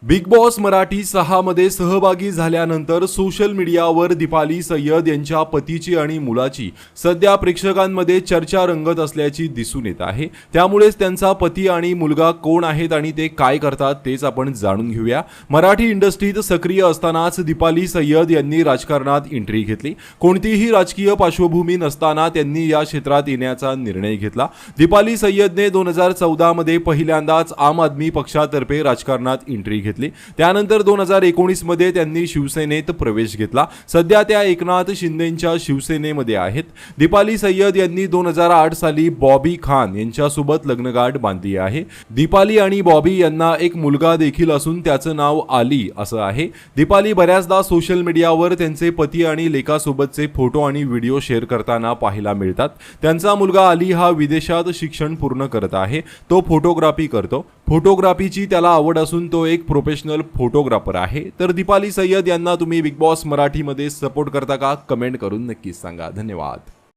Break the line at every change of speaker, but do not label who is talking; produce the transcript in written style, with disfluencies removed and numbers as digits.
Big boss Marathi 6 मध्ये सहभागी झाल्यानंतर सोशल मीडियावर दीपाली सय्यद यांच्या पतीची आणि मुलाची सध्या प्रेक्षकांमध्ये चर्चा रंगत असल्याची दिसून येत आहे। त्यामुळेच त्यांचा पती आणि मुलगा कोण आहेत आणि ते काय करतात तेच आपण जाणून घेऊया। मराठी इंडस्ट्रीत सक्रिय असतानाच दीपाली सय्यद यांनी राजकारणात एंट्री घेतली। कोणतीही राजकीय पार्श्वभूमी नसताना त्यांनी या क्षेत्रात येण्याचा निर्णय घेतला। दीपाली सय्यदने 2014 मध्ये पहिल्यांदाच आम आदमी पक्षातर्फे राजकारणात एंट्री घेतली। त्यानंतर 2019 मध्ये त्यांनी शिवसेनेत प्रवेश घेतला। सध्या त्या एकनाथ शिंदेंच्या शिवसेनेमध्ये आहेत। दीपाली सय्यद यांनी 2008 साली बॉबी खान यांच्यासोबत लग्नगाठ बांधली आहे। दीपाली आणि बॉबी यांना एक मुलगा देखील असून त्याचं नाव आली असं आहे। दीपाली बऱ्याचदा सोशल मीडियावर त्यांचे पती आणि लेकासोबतचे फोटो आणि व्हिडिओ शेअर करताना पाहायला मिळतात। त्यांचा मुलगा आली हा विदेशात शिक्षण पूर्ण करत आहे। तो फोटोग्राफी करतो। फोटोग्राफीची त्याला आवड असून तो एक प्रोफेशनल फोटोग्राफर आहे। तर दीपाली सय्यद यांना तुम्ही बिग बॉस मराठीमध्ये सपोर्ट करता का? कमेंट करून नक्कीच सांगा। धन्यवाद।